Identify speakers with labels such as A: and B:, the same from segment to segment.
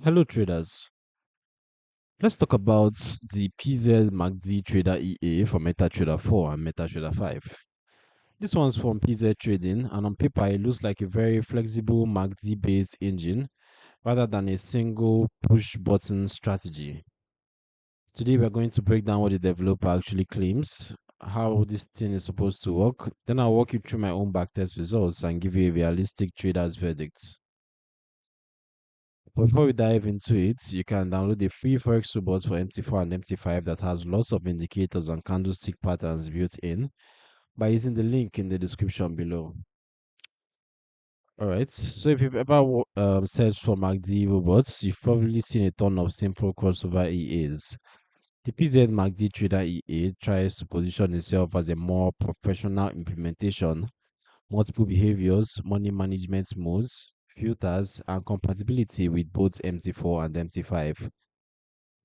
A: Hello traders. Let's talk about the PZ MACD Trader EA for MetaTrader 4 and MetaTrader 5. This one's from PZ Trading, and on paper it looks like a very flexible MACD based engine rather than a single push button strategy. Today we're going to break down what the developer actually claims, how this thing is supposed to work. Then I'll walk you through my own backtest results and give you a realistic trader's verdict. Before we dive into it, you can download the free Forex robot for MT4 and MT5 that has lots of indicators and candlestick patterns built in by using the link in the description below. Alright, so if you've ever searched for MACD robots, you've probably seen a ton of simple crossover EAs. The PZ MACD Trader EA tries to position itself as a more professional implementation, multiple behaviors, money management modes, filters, and compatibility with both MT4 and MT5.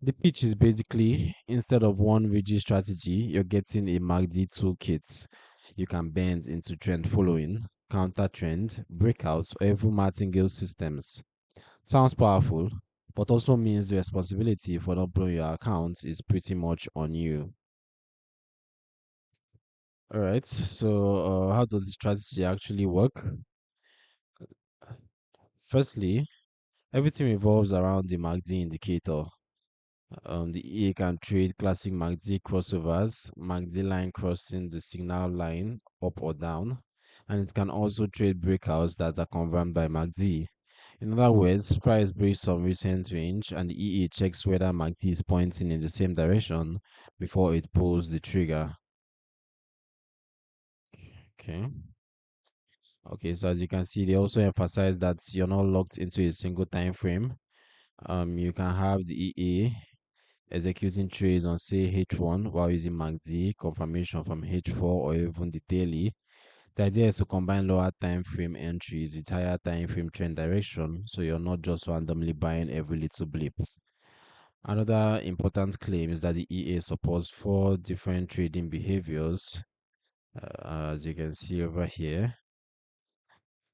A: The pitch is basically instead of one rigid strategy, you're getting a MACD toolkit you can bend into trend following, counter trend, breakouts, or even martingale systems. Sounds powerful, but also means the responsibility for not blowing your account is pretty much on you. All right, so how does the strategy actually work? Firstly, everything revolves around the MACD indicator. The EA can trade classic MACD crossovers, MACD line crossing the signal line up or down, and it can also trade breakouts that are confirmed by MACD. In other words, price breaks some recent range and the EA checks whether MACD is pointing in the same direction before it pulls the trigger. Okay. Okay, so as you can see, they also emphasize that you're not locked into a single time frame. You can have the EA executing trades on say H1 while using MACD confirmation from H4 or even the daily. The idea is to combine lower time frame entries with higher time frame trend direction, so you're not just randomly buying every little blip. Another important claim is that the EA supports four different trading behaviors, as you can see over here.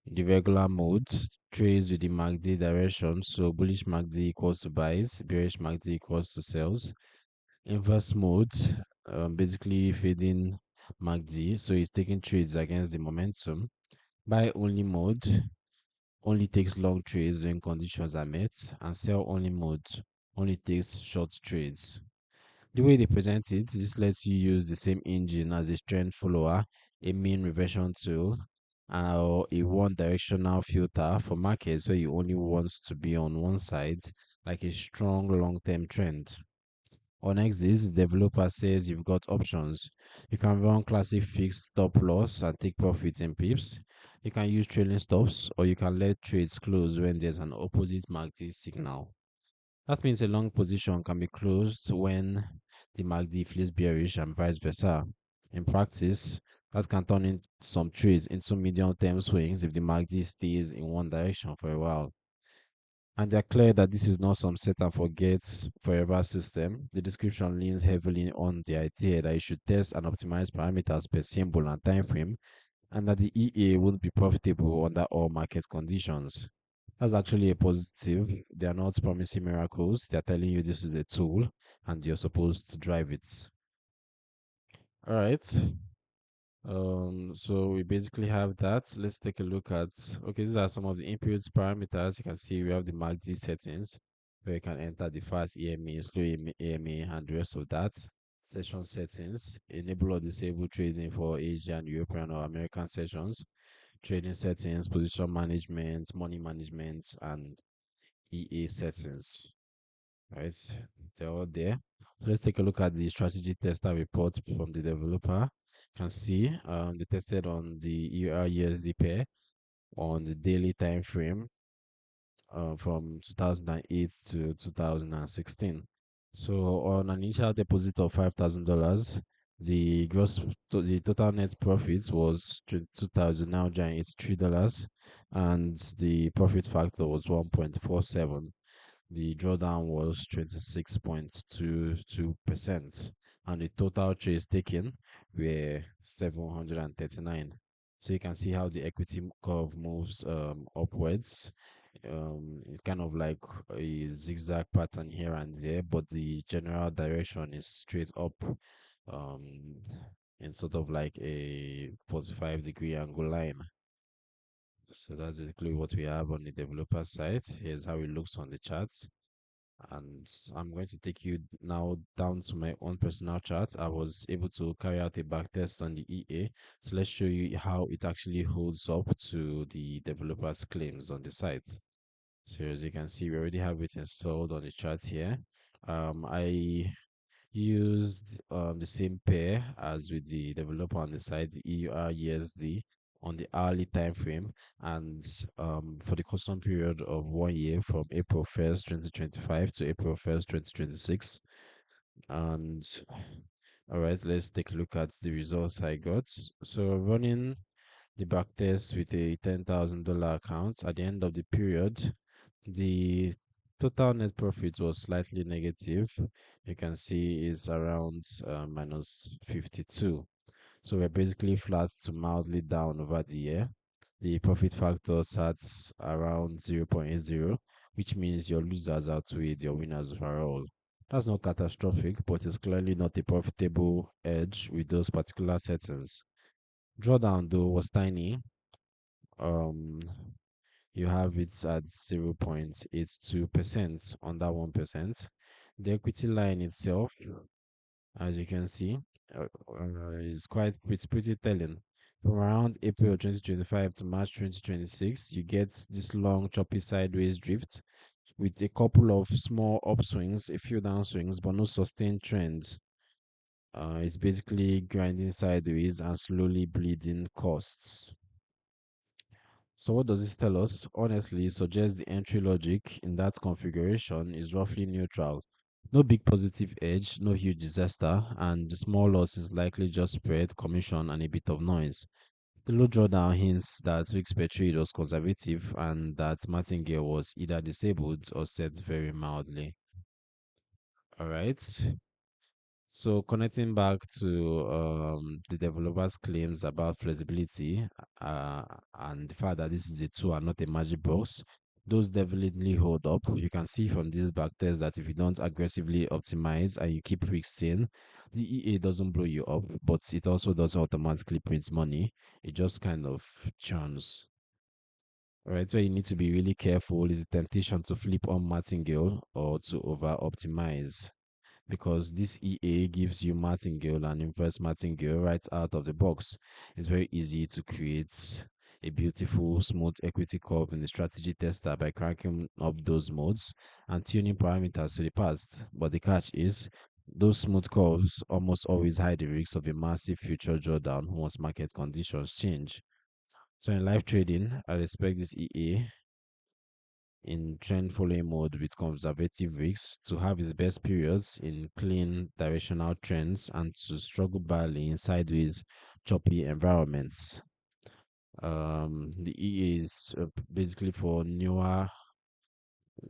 A: The regular mode trades with the MACD direction, so bullish MACD equals to buys, bearish MACD equals to sells. Inverse mode, basically fading MACD, so it's taking trades against the momentum. Buy only mode only takes long trades when conditions are met, and sell only mode only takes short trades. The way they present it, this lets you use the same engine as a trend follower, a mean reversion tool, or a one directional filter for markets where you only want to be on one side, like a strong long term trend. On Exis, developer says you've got options. You can run classic fixed stop loss and take profits in pips. You can use trailing stops, or you can let trades close when there's an opposite MACD signal. That means a long position can be closed when the MACD flips bearish and vice versa. In practice, that can turn in some trades into medium term swings if the MACD stays in one direction for a while. And they're clear that this is not some set and forget forever system. The description leans heavily on the idea that you should test and optimize parameters per symbol and time frame, and that the EA won't be profitable under all market conditions. That's actually a positive. They are not promising miracles. They're telling you this is a tool and you're supposed to drive it. All right. So we basically have that. Let's take a look at, okay, these are some of the input parameters. You can see we have the MACD settings where you can enter the fast EMA, slow EMA, and the rest of that. Session settings, enable or disable trading for Asian, European, or American sessions. Trading settings, position management, money management, and EA settings. Right, they're all there. So let's take a look at the strategy tester report from the developer. You can see they tested on the EUR/USD pair on the daily time frame from 2008 to 2016. So on an initial deposit of $5,000, the total net profit was $22,983, and the profit factor was 1.47. The drawdown was 26.22%, and the total trades taken were 739. So you can see how the equity curve moves upwards it's kind of like a zigzag pattern here and there, but the general direction is straight up, um, in sort of like a 45-degree angle line. So that's basically what we have on the developer side. Here's how it looks on the charts. And I'm going to take you now down to my own personal chart. I was able to carry out a backtest on the EA. So let's show you how it actually holds up to the developer's claims on the site. So as you can see, we already have it installed on the chart here. I used the same pair as with the developer on the side, the EUR/USD on the hourly time frame, and for the custom period of 1 year from April 1st, 2025 to April 1st, 2026. And all right, let's take a look at the results I got. So running the backtest with a $10,000 account at the end of the period, the total net profit was slightly negative. You can see is around minus 52. So we're basically flat to mildly down over the year. The profit factor sat around 0.80, which means your losers outweighed your winners overall. That's not catastrophic, but it's clearly not a profitable edge with those particular settings. Drawdown though was tiny. Um, you have it at 0.82%, under 1%. The equity line itself, as you can see, it's pretty telling. From around April 2025 to March 2026, you get this long choppy sideways drift with a couple of small upswings, a few downswings, but no sustained trend. It's basically grinding sideways and slowly bleeding costs. So what does this tell us? Honestly, it suggests the entry logic in that configuration is roughly neutral. No big positive edge, no huge disaster, and the small loss is likely just spread, commission, and a bit of noise. The low drawdown hints that risk per trade was conservative and that martingale was either disabled or set very mildly. Alright. So connecting back to the developer's claims about flexibility uh, and the fact that this is a tool and not a magic box, those definitely hold up. You can see from this backtest that if you don't aggressively optimize and you keep fixing, the EA doesn't blow you up, but it also doesn't automatically print money. It just kind of churns. Right, so you need to be really careful is the temptation to flip on martingale or to over optimize, because this EA gives you martingale and inverse martingale right out of the box. It's very easy to create a beautiful smooth equity curve in the strategy tester by cranking up those modes and tuning parameters to the past. But the catch is those smooth curves almost always hide the risks of a massive future drawdown once market conditions change. So in live trading, I expect this EA in trend following mode with conservative risks to have its best periods in clean directional trends and to struggle badly in sideways choppy environments. The EA is basically for newer,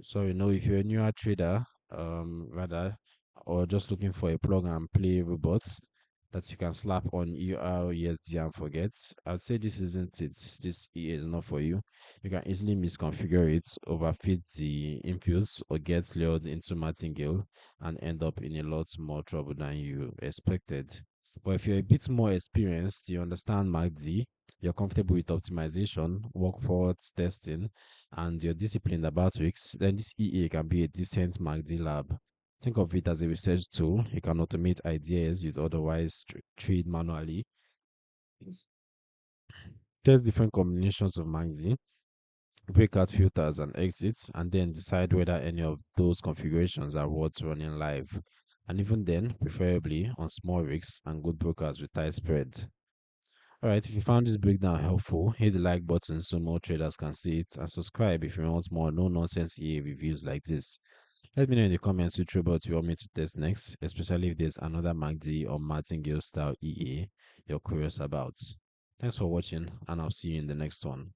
A: sorry, no, if you're a newer trader, rather, or just looking for a plug and play robots that you can slap on USD and forget, I'd say this isn't it. This EA is not for you. You can easily misconfigure it, overfit the inputs, or get lured into martingale and end up in a lot more trouble than you expected. But if you're a bit more experienced, you understand MACD, you're comfortable with optimization, work forward testing, and you're disciplined about risks, then this EA can be a decent MACD lab. Think of it as a research tool. You can automate ideas you'd otherwise trade manually. Test different combinations of MACD, breakout filters and exits, and then decide whether any of those configurations are worth running live. And even then, preferably on small risks and good brokers with tight spread. Alright, if you found this breakdown helpful, hit the like button so more traders can see it, and subscribe if you want more no nonsense EA reviews like this. Let me know in the comments which robot you want me to test next, especially if there's another MACD or martingale style EA you're curious about. Thanks for watching, and I'll see you in the next one.